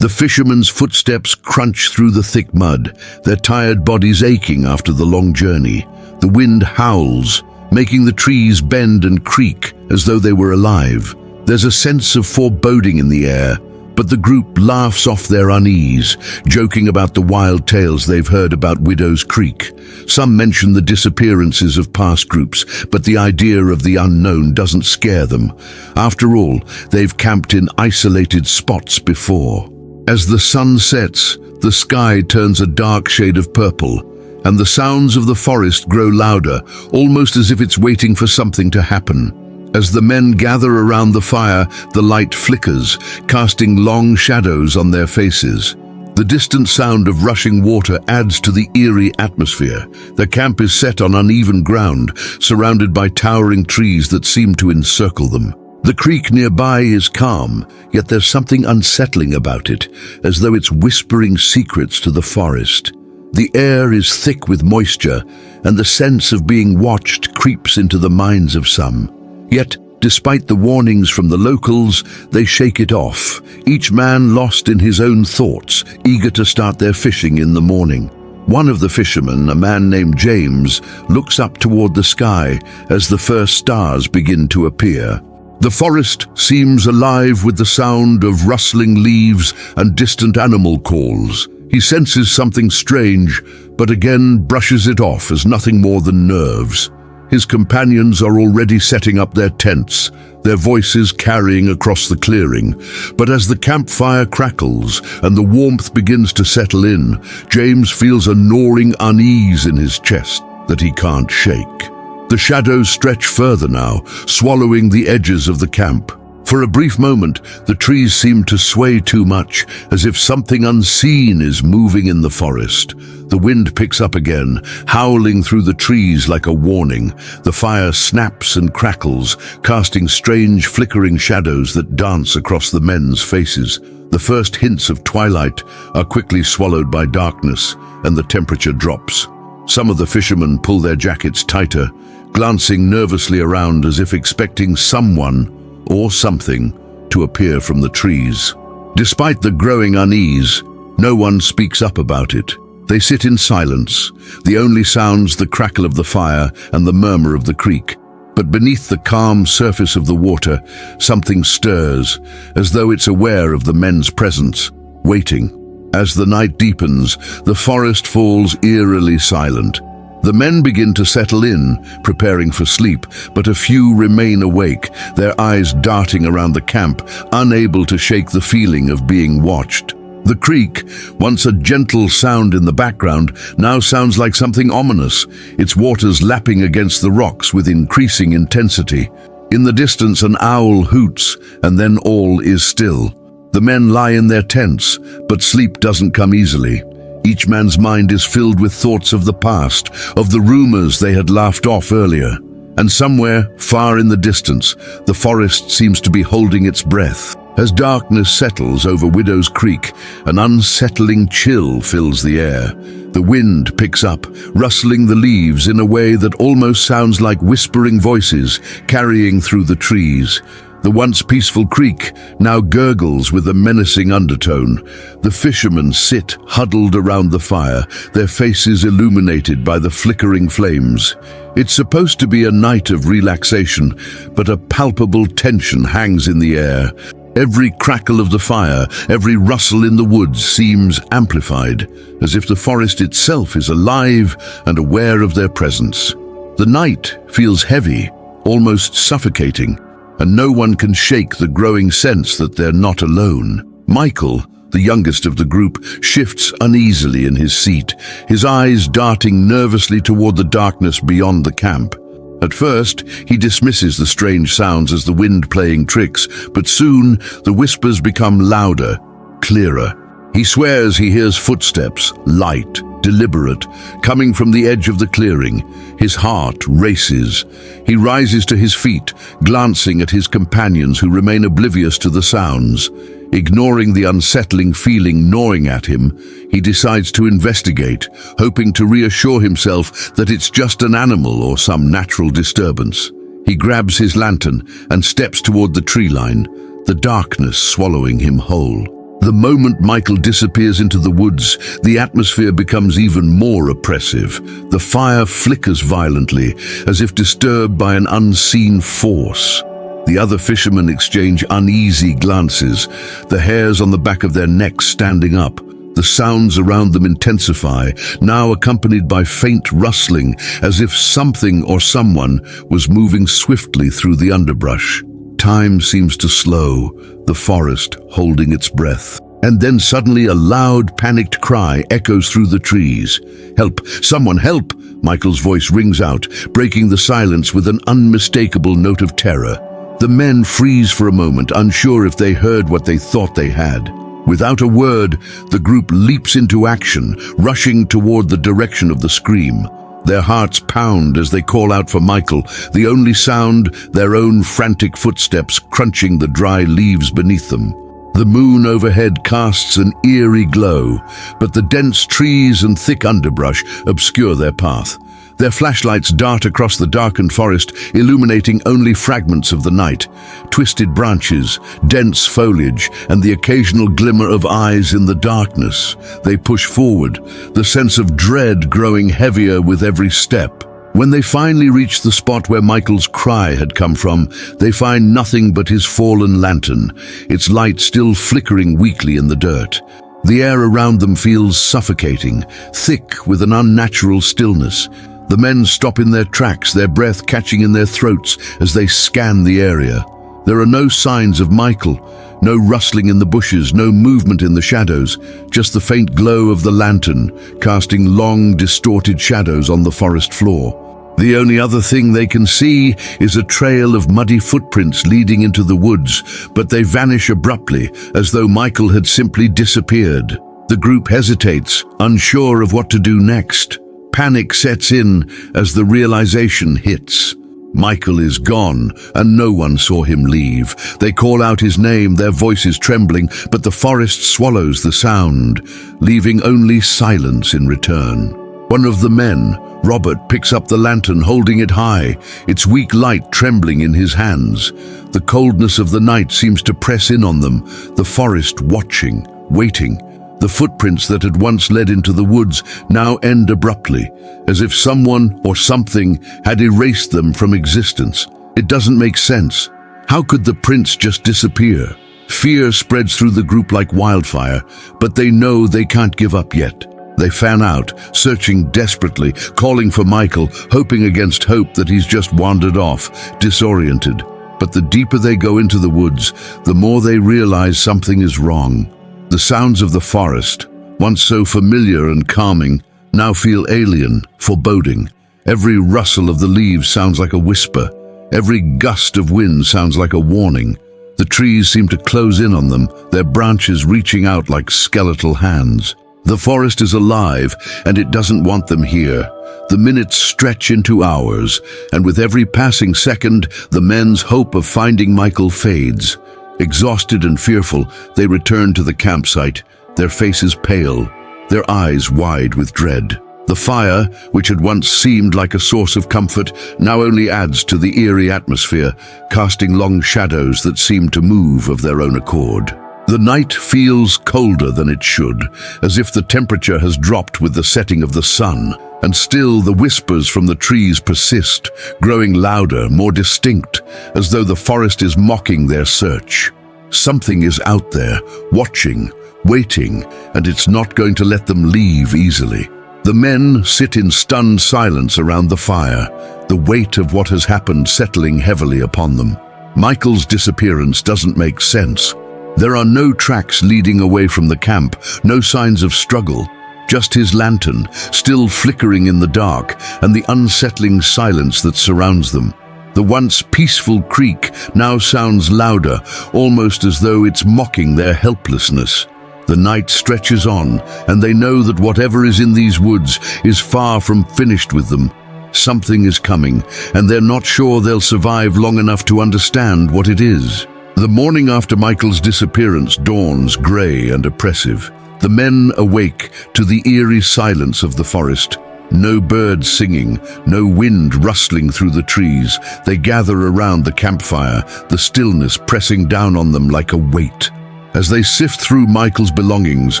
The fishermen's footsteps crunch through the thick mud, their tired bodies aching after the long journey. The wind howls, making the trees bend and creak as though they were alive. There's a sense of foreboding in the air, but the group laughs off their unease, joking about the wild tales they've heard about Widow's Creek. Some mention the disappearances of past groups, but the idea of the unknown doesn't scare them. After all, they've camped in isolated spots before. As the sun sets, the sky turns a dark shade of purple, and the sounds of the forest grow louder, almost as if it's waiting for something to happen. As the men gather around the fire, the light flickers, casting long shadows on their faces. The distant sound of rushing water adds to the eerie atmosphere. The camp is set on uneven ground, surrounded by towering trees that seem to encircle them. The creek nearby is calm, yet there's something unsettling about it, as though it's whispering secrets to the forest. The air is thick with moisture, and the sense of being watched creeps into the minds of some. Yet, despite the warnings from the locals, they shake it off, each man lost in his own thoughts, eager to start their fishing in the morning. One of the fishermen, a man named James, looks up toward the sky as the first stars begin to appear. The forest seems alive with the sound of rustling leaves and distant animal calls. He senses something strange, but again brushes it off as nothing more than nerves. His companions are already setting up their tents, their voices carrying across the clearing. But as the campfire crackles and the warmth begins to settle in, James feels a gnawing unease in his chest that he can't shake. The shadows stretch further now, swallowing the edges of the camp. For a brief moment, the trees seem to sway too much, as if something unseen is moving in the forest. The wind picks up again, howling through the trees like a warning. The fire snaps and crackles, casting strange flickering shadows that dance across the men's faces. The first hints of twilight are quickly swallowed by darkness, and the temperature drops. Some of the fishermen pull their jackets tighter, glancing nervously around as if expecting someone or something to appear from the trees. Despite the growing unease, no one speaks up about it. They sit in silence, the only sounds the crackle of the fire and the murmur of the creek. But beneath the calm surface of the water, something stirs, as though it's aware of the men's presence, waiting. As the night deepens, the forest falls eerily silent. The men begin to settle in, preparing for sleep, but a few remain awake, their eyes darting around the camp, unable to shake the feeling of being watched. The creek, once a gentle sound in the background, now sounds like something ominous, its waters lapping against the rocks with increasing intensity. In the distance, an owl hoots, and then all is still. The men lie in their tents, but sleep doesn't come easily. Each man's mind is filled with thoughts of the past, of the rumors they had laughed off earlier. And somewhere, far in the distance, the forest seems to be holding its breath. As darkness settles over Widow's Creek, an unsettling chill fills the air. The wind picks up, rustling the leaves in a way that almost sounds like whispering voices carrying through the trees. The once peaceful creek now gurgles with a menacing undertone. The fishermen sit huddled around the fire, their faces illuminated by the flickering flames. It's supposed to be a night of relaxation, but a palpable tension hangs in the air. Every crackle of the fire, every rustle in the woods seems amplified, as if the forest itself is alive and aware of their presence. The night feels heavy, almost suffocating, and no one can shake the growing sense that they're not alone. Michael, the youngest of the group, shifts uneasily in his seat, his eyes darting nervously toward the darkness beyond the camp. At first, he dismisses the strange sounds as the wind playing tricks, but soon the whispers become louder, clearer. He swears he hears footsteps, light, deliberate, coming from the edge of the clearing. His heart races. He rises to his feet, glancing at his companions who remain oblivious to the sounds. Ignoring the unsettling feeling gnawing at him, he decides to investigate, hoping to reassure himself that it's just an animal or some natural disturbance. He grabs his lantern and steps toward the tree line, the darkness swallowing him whole. The moment Michael disappears into the woods, the atmosphere becomes even more oppressive. The fire flickers violently, as if disturbed by an unseen force. The other fishermen exchange uneasy glances, the hairs on the back of their necks standing up. The sounds around them intensify, now accompanied by faint rustling, as if something or someone was moving swiftly through the underbrush. Time seems to slow, the forest holding its breath. And then suddenly a loud, panicked cry echoes through the trees. "Help! Someone help!" Michael's voice rings out, breaking the silence with an unmistakable note of terror. The men freeze for a moment, unsure if they heard what they thought they had. Without a word, the group leaps into action, rushing toward the direction of the scream. Their hearts pound as they call out for Michael, the only sound, their own frantic footsteps crunching the dry leaves beneath them. The moon overhead casts an eerie glow, but the dense trees and thick underbrush obscure their path. Their flashlights dart across the darkened forest, illuminating only fragments of the night. Twisted branches, dense foliage, and the occasional glimmer of eyes in the darkness. They push forward, the sense of dread growing heavier with every step. When they finally reach the spot where Michael's cry had come from, they find nothing but his fallen lantern, its light still flickering weakly in the dirt. The air around them feels suffocating, thick with an unnatural stillness. The men stop in their tracks, their breath catching in their throats as they scan the area. There are no signs of Michael, no rustling in the bushes, no movement in the shadows, just the faint glow of the lantern, casting long, distorted shadows on the forest floor. The only other thing they can see is a trail of muddy footprints leading into the woods, but they vanish abruptly, as though Michael had simply disappeared. The group hesitates, unsure of what to do next. Panic sets in as the realization hits. Michael is gone, and no one saw him leave. They call out his name, their voices trembling, but the forest swallows the sound, leaving only silence in return. One of the men, Robert, picks up the lantern, holding it high, its weak light trembling in his hands. The coldness of the night seems to press in on them, the forest watching, waiting. The footprints that had once led into the woods now end abruptly, as if someone or something had erased them from existence. It doesn't make sense. How could the prints just disappear? Fear spreads through the group like wildfire, but they know they can't give up yet. They fan out, searching desperately, calling for Michael, hoping against hope that he's just wandered off, disoriented. But the deeper they go into the woods, the more they realize something is wrong. The sounds of the forest, once so familiar and calming, now feel alien, foreboding. Every rustle of the leaves sounds like a whisper. Every gust of wind sounds like a warning. The trees seem to close in on them, their branches reaching out like skeletal hands. The forest is alive, and it doesn't want them here. The minutes stretch into hours, and with every passing second, the men's hope of finding Michael fades. Exhausted and fearful, they return to the campsite, their faces pale, their eyes wide with dread. The fire, which had once seemed like a source of comfort, now only adds to the eerie atmosphere, casting long shadows that seem to move of their own accord. The night feels colder than it should, as if the temperature has dropped with the setting of the sun. And still the whispers from the trees persist, growing louder, more distinct, as though the forest is mocking their search. Something is out there, watching, waiting, and it's not going to let them leave easily. The men sit in stunned silence around the fire, the weight of what has happened settling heavily upon them. Michael's disappearance doesn't make sense. There are no tracks leading away from the camp, no signs of struggle. Just his lantern, still flickering in the dark, and the unsettling silence that surrounds them. The once peaceful creek now sounds louder, almost as though it's mocking their helplessness. The night stretches on, and they know that whatever is in these woods is far from finished with them. Something is coming, and they're not sure they'll survive long enough to understand what it is. The morning after Michael's disappearance dawns grey and oppressive. The men awake to the eerie silence of the forest. No birds singing, no wind rustling through the trees. They gather around the campfire, the stillness pressing down on them like a weight. As they sift through Michael's belongings,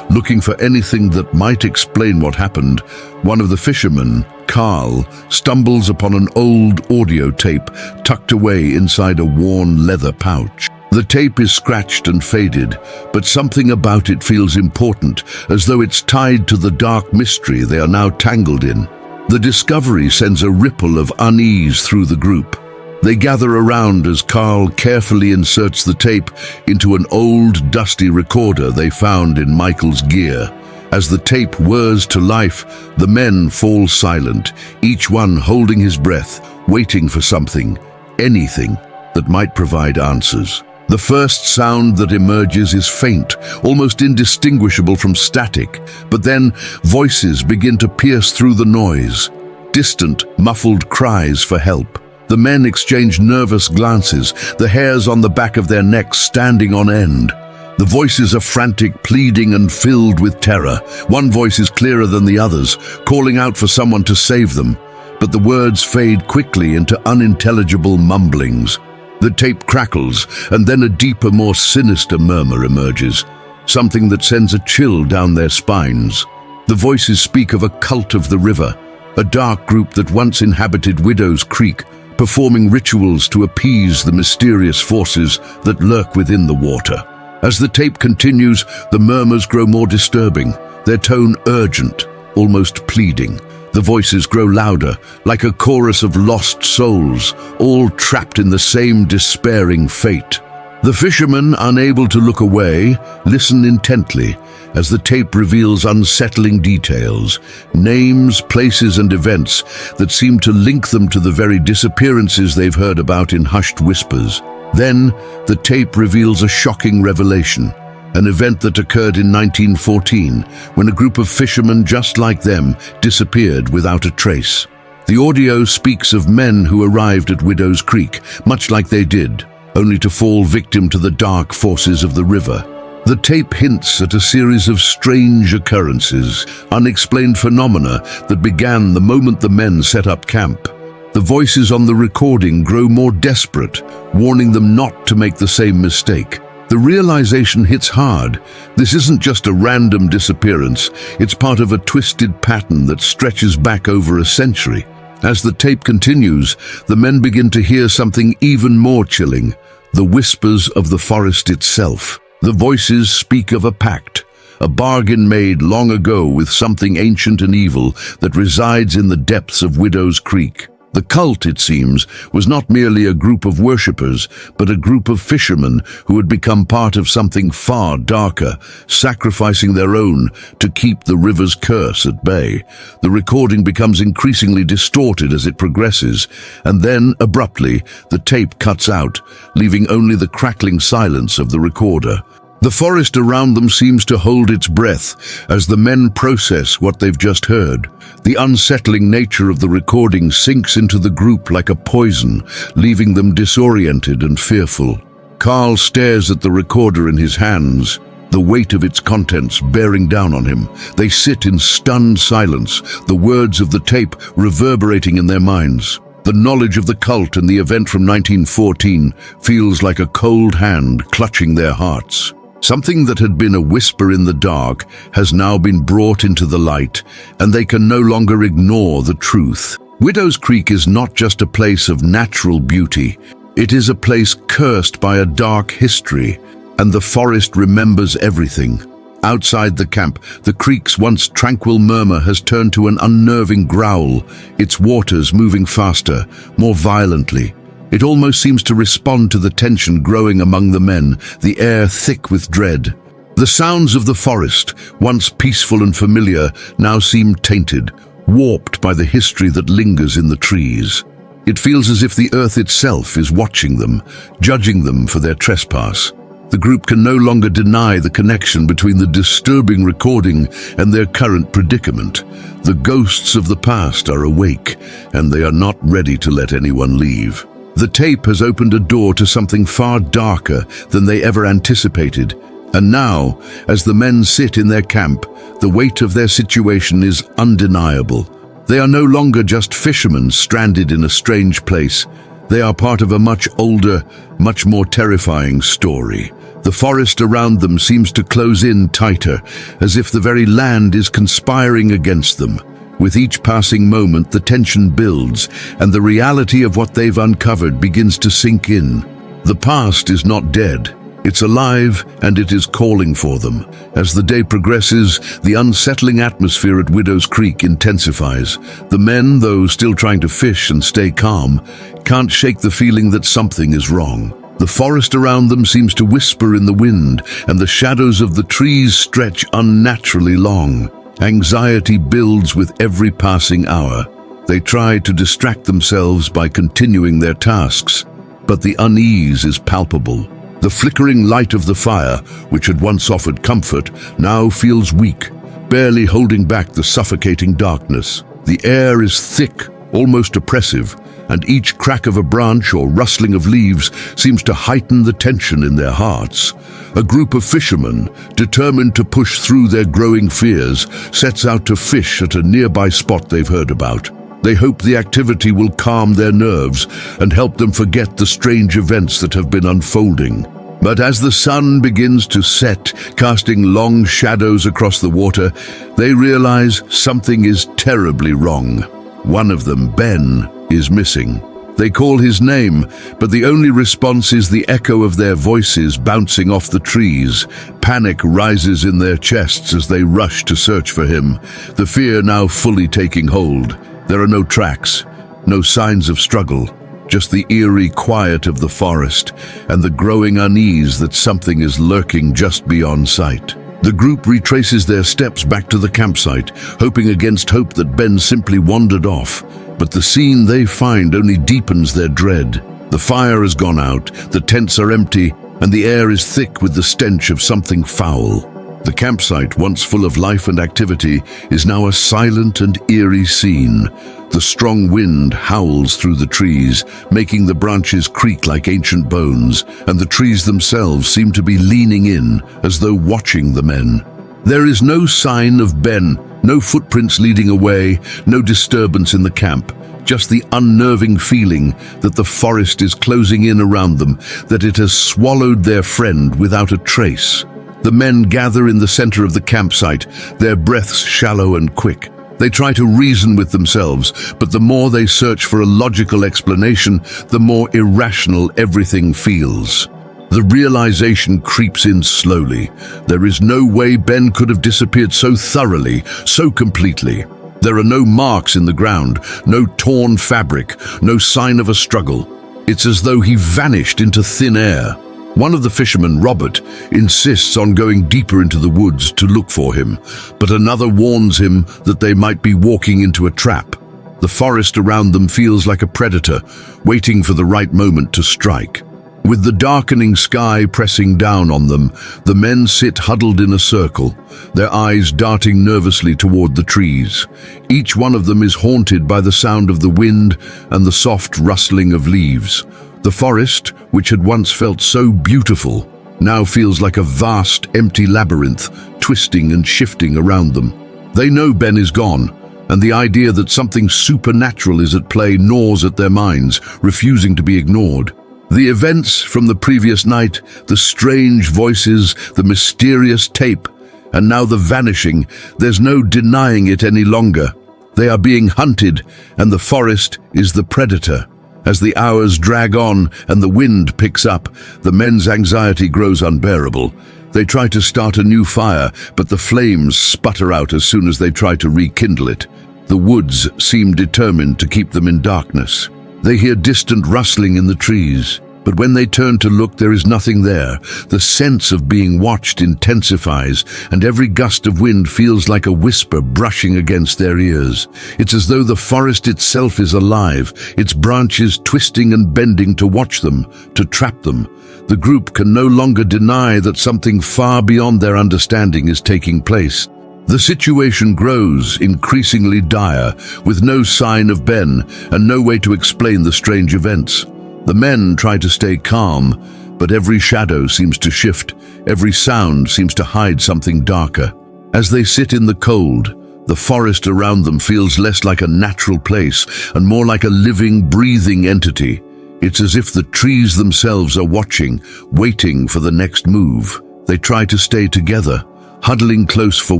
looking for anything that might explain what happened, one of the fishermen, Carl, stumbles upon an old audio tape tucked away inside a worn leather pouch. The tape is scratched and faded, but something about it feels important, as though it's tied to the dark mystery they are now tangled in. The discovery sends a ripple of unease through the group. They gather around as Carl carefully inserts the tape into an old, dusty recorder they found in Michael's gear. As the tape whirs to life, the men fall silent, each one holding his breath, waiting for something, anything, that might provide answers. The first sound that emerges is faint, almost indistinguishable from static, but then voices begin to pierce through the noise. Distant, muffled cries for help. The men exchange nervous glances, the hairs on the back of their necks standing on end. The voices are frantic, pleading, and filled with terror. One voice is clearer than the others, calling out for someone to save them, but the words fade quickly into unintelligible mumblings. The tape crackles, and then a deeper, more sinister murmur emerges, something that sends a chill down their spines. The voices speak of a cult of the river, a dark group that once inhabited Widow's Creek, performing rituals to appease the mysterious forces that lurk within the water. As the tape continues, the murmurs grow more disturbing, their tone urgent, almost pleading. The voices grow louder, like a chorus of lost souls, all trapped in the same despairing fate. The fishermen, unable to look away, listen intently as the tape reveals unsettling details, names, places, and events that seem to link them to the very disappearances they've heard about in hushed whispers. Then, the tape reveals a shocking revelation, an event that occurred in 1914, when a group of fishermen just like them disappeared without a trace. The audio speaks of men who arrived at Widow's Creek, much like they did, only to fall victim to the dark forces of the river. The tape hints at a series of strange occurrences, unexplained phenomena that began the moment the men set up camp. The voices on the recording grow more desperate, warning them not to make the same mistake. The realization hits hard. This isn't just a random disappearance, it's part of a twisted pattern that stretches back over a century. As the tape continues, the men begin to hear something even more chilling, the whispers of the forest itself. The voices speak of a pact, a bargain made long ago with something ancient and evil that resides in the depths of Widow's Creek. The cult, it seems, was not merely a group of worshippers, but a group of fishermen who had become part of something far darker, sacrificing their own to keep the river's curse at bay. The recording becomes increasingly distorted as it progresses, and then, abruptly, the tape cuts out, leaving only the crackling silence of the recorder. The forest around them seems to hold its breath as the men process what they've just heard. The unsettling nature of the recording sinks into the group like a poison, leaving them disoriented and fearful. Carl stares at the recorder in his hands, the weight of its contents bearing down on him. They sit in stunned silence, the words of the tape reverberating in their minds. The knowledge of the cult and the event from 1914 feels like a cold hand clutching their hearts. Something that had been a whisper in the dark has now been brought into the light, and they can no longer ignore the truth. Widow's Creek is not just a place of natural beauty. It is a place cursed by a dark history, and the forest remembers everything. Outside the camp, the creek's once tranquil murmur has turned to an unnerving growl, its waters moving faster, more violently. It almost seems to respond to the tension growing among the men, the air thick with dread. The sounds of the forest, once peaceful and familiar, now seem tainted, warped by the history that lingers in the trees. It feels as if the earth itself is watching them, judging them for their trespass. The group can no longer deny the connection between the disturbing recording and their current predicament. The ghosts of the past are awake, and they are not ready to let anyone leave. The tape has opened a door to something far darker than they ever anticipated, and now, as the men sit in their camp, the weight of their situation is undeniable. They are no longer just fishermen stranded in a strange place. They are part of a much older, much more terrifying story, The forest around them seems to close in tighter, as if the very land is conspiring against them. With each passing moment, the tension builds, and the reality of what they've uncovered begins to sink in. The past is not dead. It's alive, and it is calling for them. As the day progresses, the unsettling atmosphere at Widow's Creek intensifies. The men, though still trying to fish and stay calm, can't shake the feeling that something is wrong. The forest around them seems to whisper in the wind, and the shadows of the trees stretch unnaturally long. Anxiety builds with every passing hour. They try to distract themselves by continuing their tasks, but the unease is palpable. The flickering light of the fire, which had once offered comfort, now feels weak, barely holding back the suffocating darkness. The air is thick, almost oppressive, and each crack of a branch or rustling of leaves seems to heighten the tension in their hearts. A group of fishermen, determined to push through their growing fears, sets out to fish at a nearby spot they've heard about. They hope the activity will calm their nerves and help them forget the strange events that have been unfolding. But as the sun begins to set, casting long shadows across the water, they realize something is terribly wrong. One of them, Ben, is missing. They call his name, but the only response is the echo of their voices bouncing off the trees. Panic rises in their chests as they rush to search for him, the fear now fully taking hold. There are no tracks, no signs of struggle, just the eerie quiet of the forest and the growing unease that something is lurking just beyond sight. The group retraces their steps back to the campsite, hoping against hope that Ben simply wandered off. But the scene they find only deepens their dread. The fire has gone out, the tents are empty, and the air is thick with the stench of something foul. The campsite, once full of life and activity, is now a silent and eerie scene. The strong wind howls through the trees, making the branches creak like ancient bones, and the trees themselves seem to be leaning in, as though watching the men. There is no sign of Ben, no footprints leading away, no disturbance in the camp, just the unnerving feeling that the forest is closing in around them, that it has swallowed their friend without a trace. The men gather in the center of the campsite, their breaths shallow and quick. They try to reason with themselves, but the more they search for a logical explanation, the more irrational everything feels. The realization creeps in slowly. There is no way Ben could have disappeared so thoroughly, so completely. There are no marks in the ground, no torn fabric, no sign of a struggle. It's as though he vanished into thin air. One of the fishermen, Robert, insists on going deeper into the woods to look for him, but another warns him that they might be walking into a trap. The forest around them feels like a predator, waiting for the right moment to strike. With the darkening sky pressing down on them, the men sit huddled in a circle, their eyes darting nervously toward the trees. Each one of them is haunted by the sound of the wind and the soft rustling of leaves. The forest, which had once felt so beautiful, now feels like a vast, empty labyrinth, twisting and shifting around them. They know Ben is gone, and the idea that something supernatural is at play gnaws at their minds, refusing to be ignored. The events from the previous night, the strange voices, the mysterious tape, and now the vanishing, there's no denying it any longer. They are being hunted, and the forest is the predator. As the hours drag on and the wind picks up, the men's anxiety grows unbearable. They try to start a new fire, but the flames sputter out as soon as they try to rekindle it. The woods seem determined to keep them in darkness. They hear distant rustling in the trees, but when they turn to look, there is nothing there. The sense of being watched intensifies, and every gust of wind feels like a whisper brushing against their ears. It's as though the forest itself is alive, its branches twisting and bending to watch them, to trap them. The group can no longer deny that something far beyond their understanding is taking place. The situation grows increasingly dire, with no sign of Ben and no way to explain the strange events. The men try to stay calm, but every shadow seems to shift, every sound seems to hide something darker. As they sit in the cold, the forest around them feels less like a natural place and more like a living, breathing entity. It's as if the trees themselves are watching, waiting for the next move. They try to stay together, huddling close for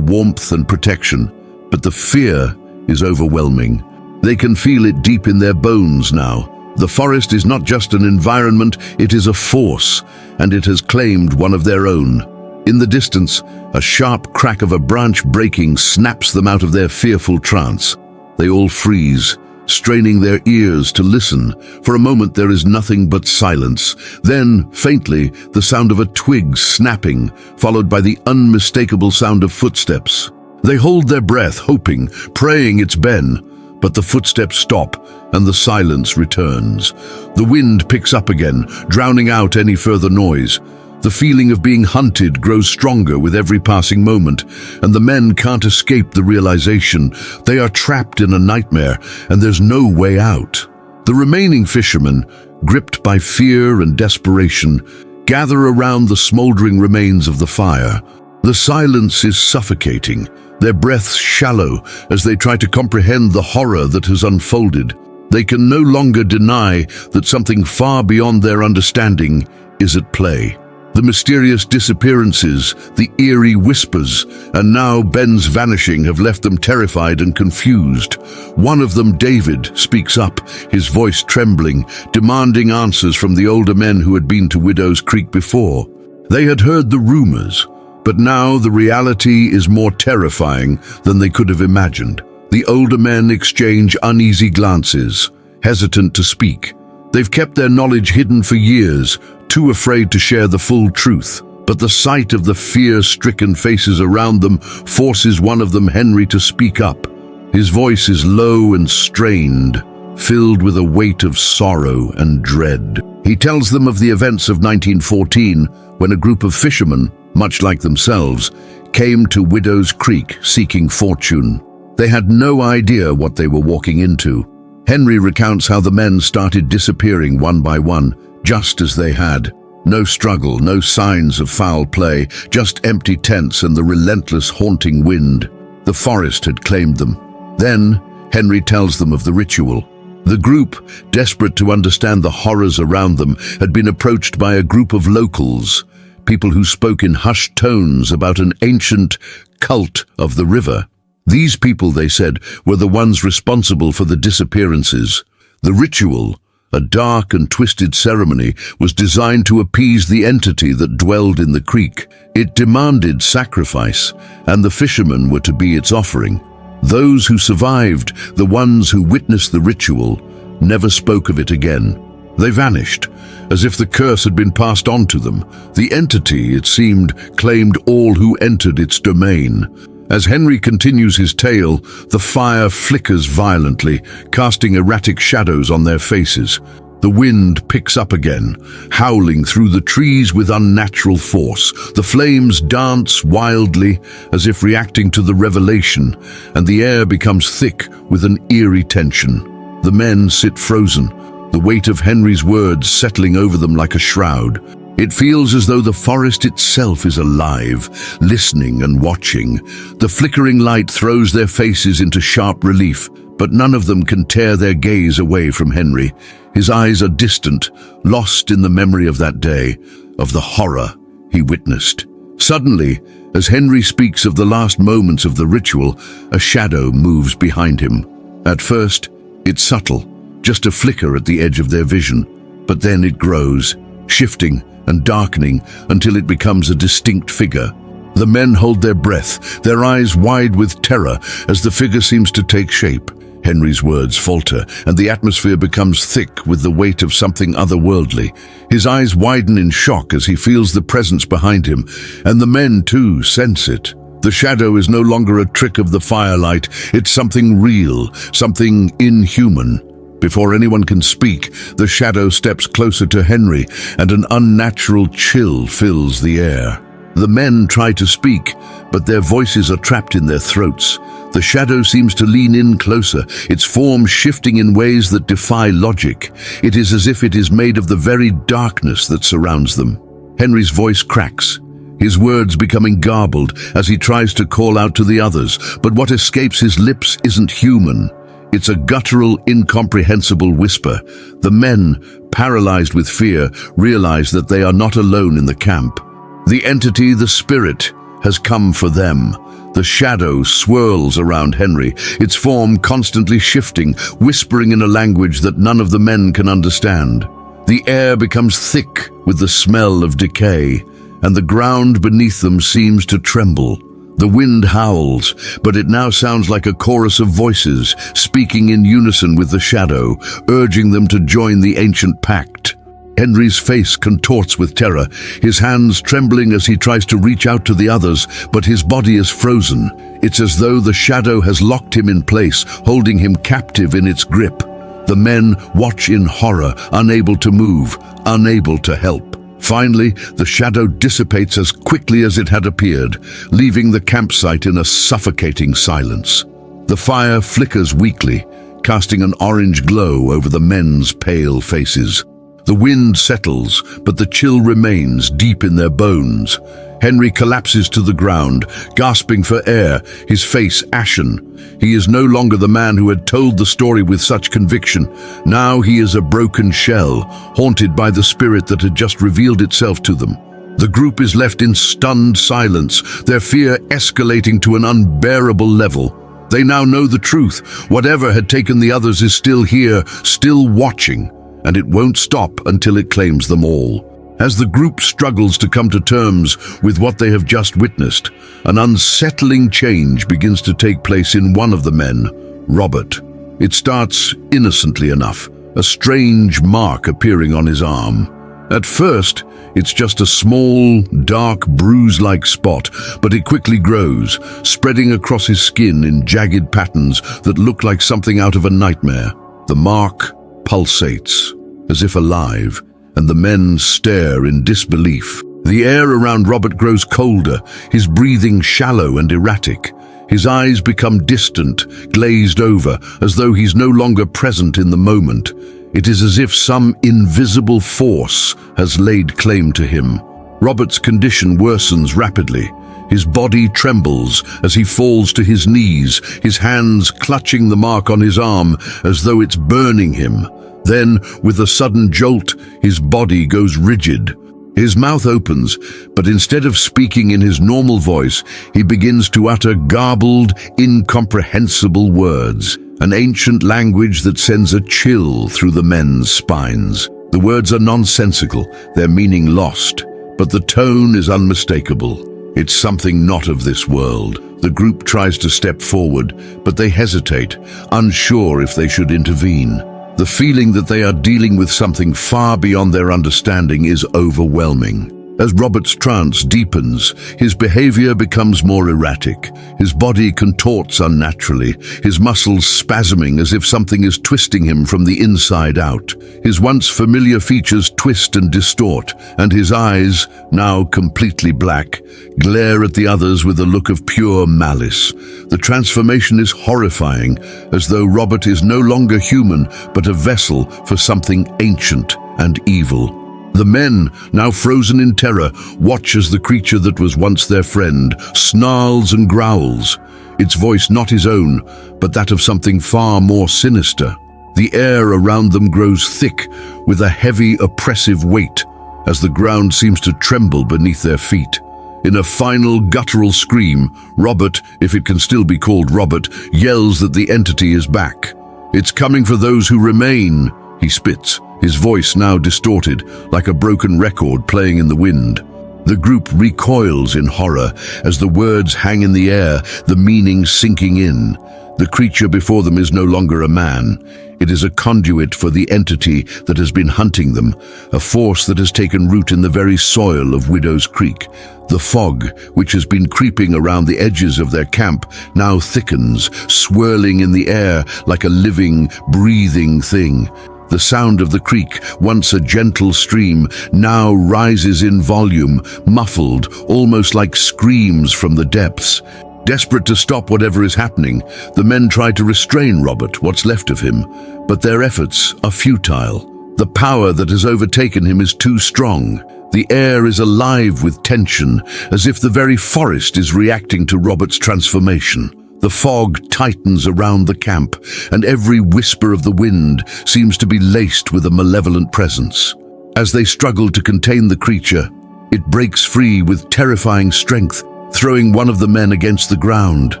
warmth and protection, but the fear is overwhelming. They can feel it deep in their bones now. The forest is not just an environment, it is a force, and it has claimed one of their own. In the distance, a sharp crack of a branch breaking snaps them out of their fearful trance. They all freeze, straining their ears to listen. For a moment there is nothing but silence. Then, faintly, the sound of a twig snapping, followed by the unmistakable sound of footsteps. They hold their breath, hoping, praying it's Ben. But the footsteps stop, and the silence returns. The wind picks up again, drowning out any further noise. The feeling of being hunted grows stronger with every passing moment, and the men can't escape the realization they are trapped in a nightmare, and there's no way out. The remaining fishermen, gripped by fear and desperation, gather around the smoldering remains of the fire. The silence is suffocating, their breaths shallow as they try to comprehend the horror that has unfolded. They can no longer deny that something far beyond their understanding is at play. The mysterious disappearances, the eerie whispers, and now Ben's vanishing have left them terrified and confused. One of them, David, speaks up, his voice trembling, demanding answers from the older men who had been to Widow's Creek before. They had heard the rumors, but now the reality is more terrifying than they could have imagined. The older men exchange uneasy glances, hesitant to speak. They've kept their knowledge hidden for years, too afraid to share the full truth. But the sight of the fear-stricken faces around them forces one of them, Henry, to speak up. His voice is low and strained, filled with a weight of sorrow and dread. He tells them of the events of 1914, when a group of fishermen, much like themselves, came to Widow's Creek seeking fortune. They had no idea what they were walking into. Henry recounts how the men started disappearing one by one, just as they had. No struggle, no signs of foul play, just empty tents and the relentless haunting wind. The forest had claimed them. Then, Henry tells them of the ritual. The group, desperate to understand the horrors around them, had been approached by a group of locals, people who spoke in hushed tones about an ancient cult of the river. These people, they said, were the ones responsible for the disappearances. The ritual, a dark and twisted ceremony, was designed to appease the entity that dwelled in the creek. It demanded sacrifice, and the fishermen were to be its offering. Those who survived, the ones who witnessed the ritual, never spoke of it again. They vanished, as if the curse had been passed on to them. The entity, it seemed, claimed all who entered its domain. As Henry continues his tale, the fire flickers violently, casting erratic shadows on their faces. The wind picks up again, howling through the trees with unnatural force. The flames dance wildly, as if reacting to the revelation, and the air becomes thick with an eerie tension. The men sit frozen, the weight of Henry's words settling over them like a shroud. It feels as though the forest itself is alive, listening and watching. The flickering light throws their faces into sharp relief, but none of them can tear their gaze away from Henry. His eyes are distant, lost in the memory of that day, of the horror he witnessed. Suddenly, as Henry speaks of the last moments of the ritual, a shadow moves behind him. At first, it's subtle, just a flicker at the edge of their vision, but then it grows, shifting and darkening until it becomes a distinct figure. The men hold their breath, their eyes wide with terror as the figure seems to take shape. Henry's words falter, and the atmosphere becomes thick with the weight of something otherworldly. His eyes widen in shock as he feels the presence behind him, and the men too sense it. The shadow is no longer a trick of the firelight, it's something real, something inhuman. Before anyone can speak, the shadow steps closer to Henry, and an unnatural chill fills the air. The men try to speak, but their voices are trapped in their throats. The shadow seems to lean in closer, its form shifting in ways that defy logic. It is as if it is made of the very darkness that surrounds them. Henry's voice cracks, his words becoming garbled as he tries to call out to the others, but what escapes his lips isn't human. It's a guttural, incomprehensible whisper. The men, paralyzed with fear, realize that they are not alone in the camp. The entity, the spirit, has come for them. The shadow swirls around Henry, its form constantly shifting, whispering in a language that none of the men can understand. The air becomes thick with the smell of decay, and the ground beneath them seems to tremble. The wind howls, but it now sounds like a chorus of voices, speaking in unison with the shadow, urging them to join the ancient pact. Henry's face contorts with terror, his hands trembling as he tries to reach out to the others, but his body is frozen. It's as though the shadow has locked him in place, holding him captive in its grip. The men watch in horror, unable to move, unable to help. Finally, the shadow dissipates as quickly as it had appeared, leaving the campsite in a suffocating silence. The fire flickers weakly, casting an orange glow over the men's pale faces. The wind settles, but the chill remains deep in their bones. Henry collapses to the ground, gasping for air, his face ashen. He is no longer the man who had told the story with such conviction. Now he is a broken shell, haunted by the spirit that had just revealed itself to them. The group is left in stunned silence, their fear escalating to an unbearable level. They now know the truth. Whatever had taken the others is still here, still watching, and it won't stop until it claims them all. As the group struggles to come to terms with what they have just witnessed, an unsettling change begins to take place in one of the men, Robert. It starts innocently enough, a strange mark appearing on his arm. At first, it's just a small, dark, bruise-like spot, but it quickly grows, spreading across his skin in jagged patterns that look like something out of a nightmare. The mark pulsates, as if alive, and the men stare in disbelief. The air around Robert grows colder, his breathing shallow and erratic. His eyes become distant, glazed over, as though he's no longer present in the moment. It is as if some invisible force has laid claim to him. Robert's condition worsens rapidly. His body trembles as he falls to his knees, his hands clutching the mark on his arm as though it's burning him. Then, with a sudden jolt, his body goes rigid. His mouth opens, but instead of speaking in his normal voice, he begins to utter garbled, incomprehensible words, an ancient language that sends a chill through the men's spines. The words are nonsensical, their meaning lost, but the tone is unmistakable. It's something not of this world. The group tries to step forward, but they hesitate, unsure if they should intervene. The feeling that they are dealing with something far beyond their understanding is overwhelming. As Robert's trance deepens, his behavior becomes more erratic. His body contorts unnaturally, his muscles spasming as if something is twisting him from the inside out. His once familiar features twist and distort, and his eyes, now completely black, glare at the others with a look of pure malice. The transformation is horrifying, as though Robert is no longer human, but a vessel for something ancient and evil. The men, now frozen in terror, watch as the creature that was once their friend snarls and growls, its voice not his own, but that of something far more sinister. The air around them grows thick with a heavy, oppressive weight, as the ground seems to tremble beneath their feet. In a final guttural scream, Robert, if it can still be called Robert, yells that the entity is back. "It's coming for those who remain," he spits, his voice now distorted, like a broken record playing in the wind. The group recoils in horror as the words hang in the air, the meaning sinking in. The creature before them is no longer a man. It is a conduit for the entity that has been hunting them, a force that has taken root in the very soil of Widow's Creek. The fog, which has been creeping around the edges of their camp, now thickens, swirling in the air like a living, breathing thing. The sound of the creek, once a gentle stream, now rises in volume, muffled, almost like screams from the depths. Desperate to stop whatever is happening, the men try to restrain Robert, what's left of him, but their efforts are futile. The power that has overtaken him is too strong. The air is alive with tension, as if the very forest is reacting to Robert's transformation. The fog tightens around the camp, and every whisper of the wind seems to be laced with a malevolent presence. As they struggle to contain the creature, it breaks free with terrifying strength, throwing one of the men against the ground.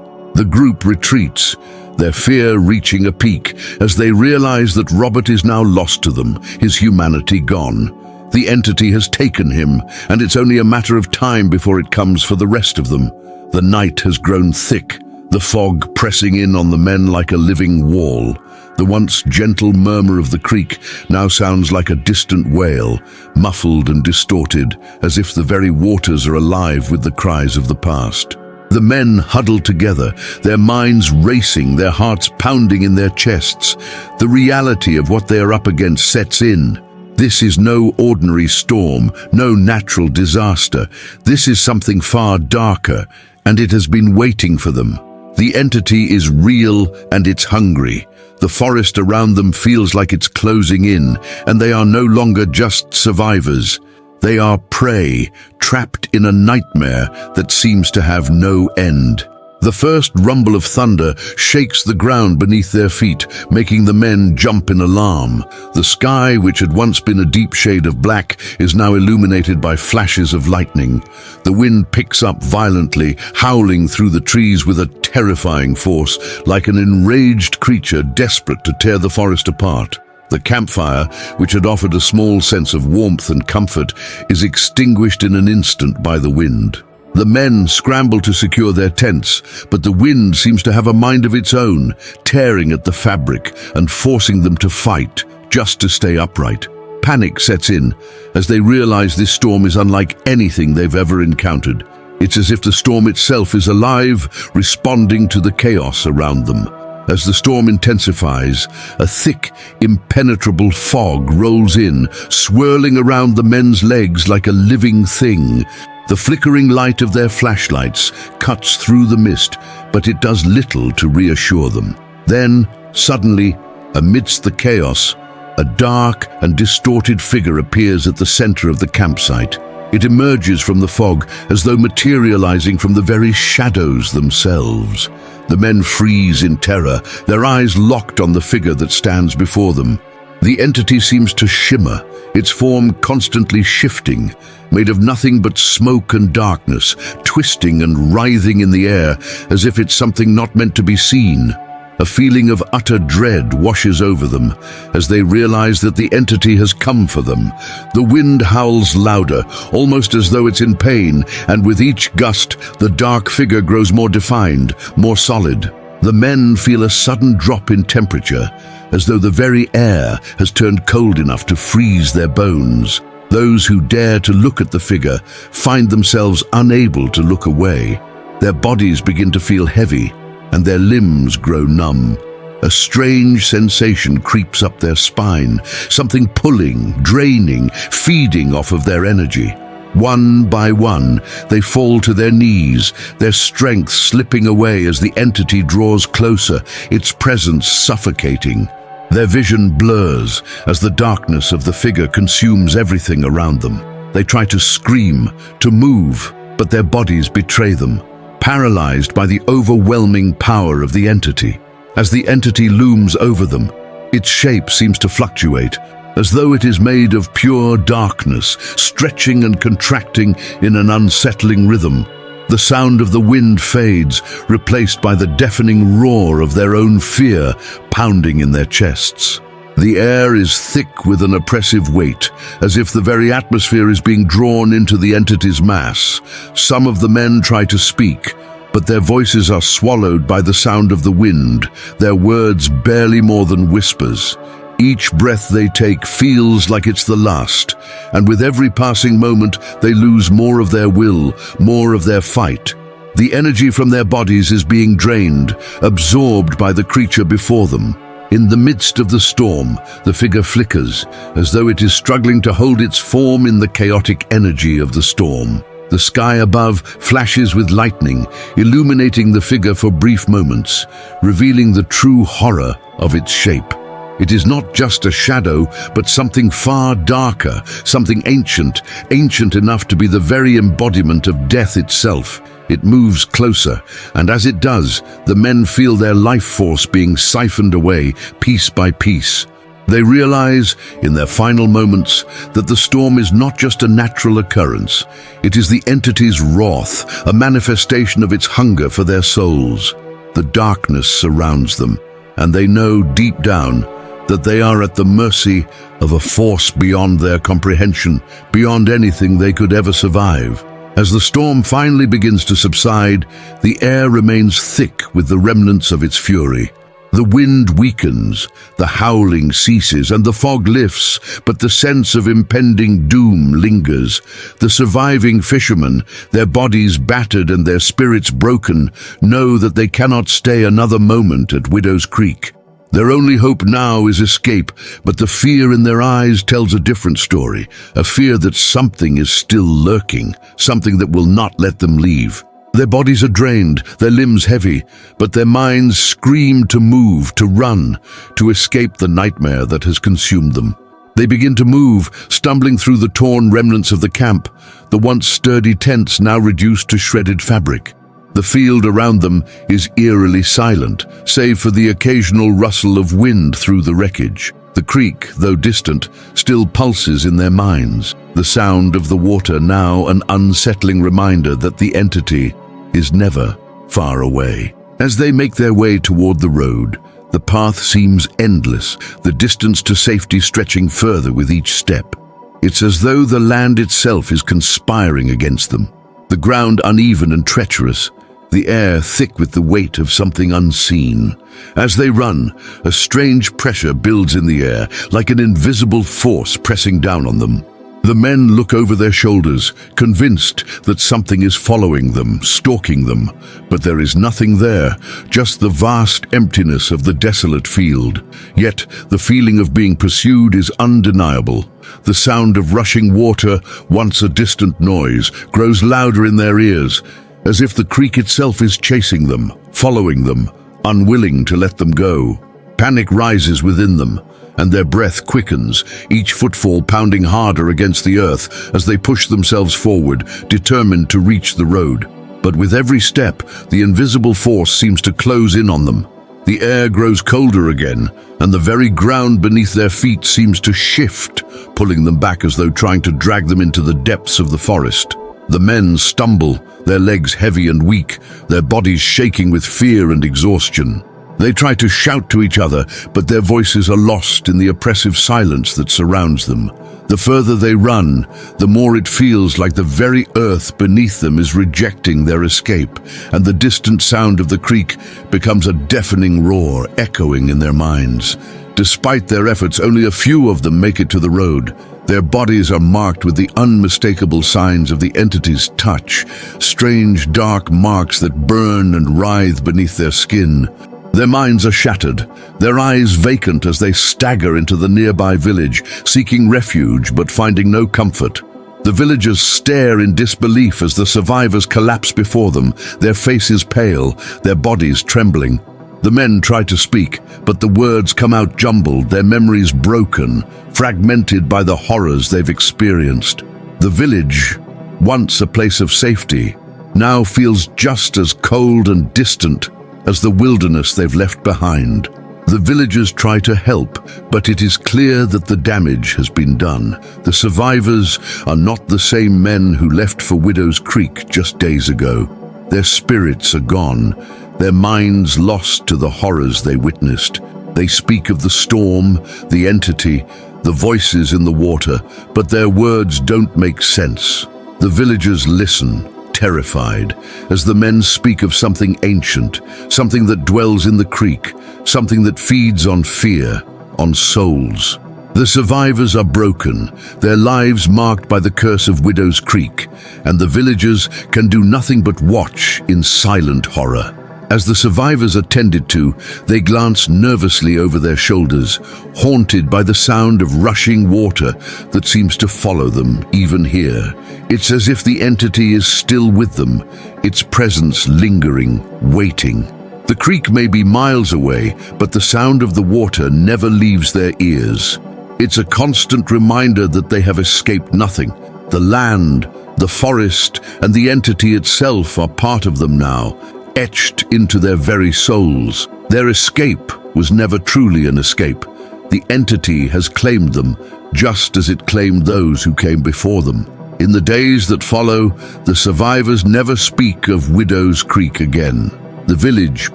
The group retreats, their fear reaching a peak as they realize that Robert is now lost to them, his humanity gone. The entity has taken him, and it's only a matter of time before it comes for the rest of them. The night has grown thick, the fog pressing in on the men like a living wall. The once gentle murmur of the creek now sounds like a distant wail, muffled and distorted, as if the very waters are alive with the cries of the past. The men huddle together, their minds racing, their hearts pounding in their chests. The reality of what they are up against sets in. This is no ordinary storm, no natural disaster. This is something far darker, and it has been waiting for them. The entity is real and it's hungry. The forest around them feels like it's closing in, and they are no longer just survivors. They are prey, trapped in a nightmare that seems to have no end. The first rumble of thunder shakes the ground beneath their feet, making the men jump in alarm. The sky, which had once been a deep shade of black, is now illuminated by flashes of lightning. The wind picks up violently, howling through the trees with a terrifying force, like an enraged creature desperate to tear the forest apart. The campfire, which had offered a small sense of warmth and comfort, is extinguished in an instant by the wind. The men scramble to secure their tents, but the wind seems to have a mind of its own, tearing at the fabric and forcing them to fight just to stay upright. Panic sets in as they realize this storm is unlike anything they've ever encountered. It's as if the storm itself is alive, responding to the chaos around them. As the storm intensifies, a thick, impenetrable fog rolls in, swirling around the men's legs like a living thing. The flickering light of their flashlights cuts through the mist, but it does little to reassure them. Then, suddenly, amidst the chaos, a dark and distorted figure appears at the center of the campsite. It emerges from the fog as though materializing from the very shadows themselves. The men freeze in terror, their eyes locked on the figure that stands before them. The entity seems to shimmer, its form constantly shifting, made of nothing but smoke and darkness, twisting and writhing in the air as if it's something not meant to be seen. A feeling of utter dread washes over them as they realize that the entity has come for them. The wind howls louder, almost as though it's in pain, and with each gust, the dark figure grows more defined, more solid. The men feel a sudden drop in temperature, as though the very air has turned cold enough to freeze their bones. Those who dare to look at the figure find themselves unable to look away. Their bodies begin to feel heavy, and their limbs grow numb. A strange sensation creeps up their spine, something pulling, draining, feeding off of their energy. One by one, they fall to their knees, their strength slipping away as the entity draws closer, its presence suffocating. Their vision blurs as the darkness of the figure consumes everything around them. They try to scream, to move, but their bodies betray them, paralyzed by the overwhelming power of the entity. As the entity looms over them, its shape seems to fluctuate, as though it is made of pure darkness, stretching and contracting in an unsettling rhythm. The sound of the wind fades, replaced by the deafening roar of their own fear pounding in their chests. The air is thick with an oppressive weight, as if the very atmosphere is being drawn into the entity's mass. Some of the men try to speak, but their voices are swallowed by the sound of the wind, their words barely more than whispers. Each breath they take feels like it's the last, and with every passing moment they lose more of their will, more of their fight. The energy from their bodies is being drained, absorbed by the creature before them. In the midst of the storm, the figure flickers, as though it is struggling to hold its form in the chaotic energy of the storm. The sky above flashes with lightning, illuminating the figure for brief moments, revealing the true horror of its shape. It is not just a shadow, but something far darker, something ancient enough to be the very embodiment of death itself. It moves closer, and as it does, the men feel their life force being siphoned away piece by piece. They realize, in their final moments, that the storm is not just a natural occurrence. It is the entity's wrath, a manifestation of its hunger for their souls. The darkness surrounds them, and they know deep down that they are at the mercy of a force beyond their comprehension, beyond anything they could ever survive. As the storm finally begins to subside, the air remains thick with the remnants of its fury. The wind weakens, the howling ceases, and the fog lifts, but the sense of impending doom lingers. The surviving fishermen, their bodies battered and their spirits broken, know that they cannot stay another moment at Widow's Creek. Their only hope now is escape, but the fear in their eyes tells a different story, a fear that something is still lurking, something that will not let them leave. Their bodies are drained, their limbs heavy, but their minds scream to move, to run, to escape the nightmare that has consumed them. They begin to move, stumbling through the torn remnants of the camp, the once sturdy tents now reduced to shredded fabric. The field around them is eerily silent, save for the occasional rustle of wind through the wreckage. The creek, though distant, still pulses in their minds, the sound of the water now an unsettling reminder that the entity is never far away. As they make their way toward the road, the path seems endless, the distance to safety stretching further with each step. It's as though the land itself is conspiring against them. The ground uneven and treacherous, the air thick with the weight of something unseen. As they run, a strange pressure builds in the air, like an invisible force pressing down on them. The men look over their shoulders, convinced that something is following them, stalking them. But there is nothing there, just the vast emptiness of the desolate field. Yet the feeling of being pursued is undeniable. The sound of rushing water, once a distant noise, grows louder in their ears, as if the creek itself is chasing them, following them, unwilling to let them go. Panic rises within them, and their breath quickens, each footfall pounding harder against the earth as they push themselves forward, determined to reach the road. But with every step, the invisible force seems to close in on them. The air grows colder again, and the very ground beneath their feet seems to shift, pulling them back as though trying to drag them into the depths of the forest. The men stumble, their legs heavy and weak, their bodies shaking with fear and exhaustion. They try to shout to each other, but their voices are lost in the oppressive silence that surrounds them. The further they run, the more it feels like the very earth beneath them is rejecting their escape, and the distant sound of the creek becomes a deafening roar, echoing in their minds. Despite their efforts, only a few of them make it to the road. Their bodies are marked with the unmistakable signs of the entity's touch, strange dark marks that burn and writhe beneath their skin. Their minds are shattered, their eyes vacant as they stagger into the nearby village, seeking refuge but finding no comfort. The villagers stare in disbelief as the survivors collapse before them, their faces pale, their bodies trembling. The men try to speak, but the words come out jumbled, their memories broken, fragmented by the horrors they've experienced. The village, once a place of safety, now feels just as cold and distant as the wilderness they've left behind. The villagers try to help, but it is clear that the damage has been done. The survivors are not the same men who left for Widow's Creek just days ago. Their spirits are gone, their minds lost to the horrors they witnessed. They speak of the storm, the entity, the voices in the water, but their words don't make sense. The villagers listen, terrified, as the men speak of something ancient, something that dwells in the creek, something that feeds on fear, on souls. The survivors are broken, their lives marked by the curse of Widow's Creek, and the villagers can do nothing but watch in silent horror. As the survivors are tended to, they glance nervously over their shoulders, haunted by the sound of rushing water that seems to follow them even here. It's as if the entity is still with them, its presence lingering, waiting. The creek may be miles away, but the sound of the water never leaves their ears. It's a constant reminder that they have escaped nothing. The land, The forest and the entity itself are part of them now, etched into their very souls. Their escape was never truly an escape. The entity has claimed them, just as it claimed those who came before them. In the days that follow, the survivors never speak of Widow's Creek again. The village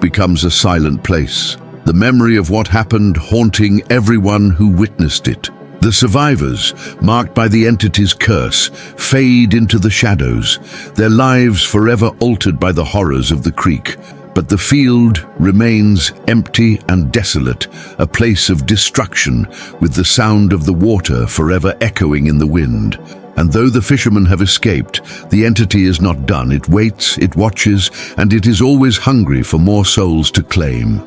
becomes a silent place, the memory of what happened haunting everyone who witnessed it. The survivors, marked by the entity's curse, fade into the shadows, their lives forever altered by the horrors of the creek. But the field remains empty and desolate, a place of destruction, with the sound of the water forever echoing in the wind. And though the fishermen have escaped, the entity is not done. It waits, it watches, and it is always hungry for more souls to claim.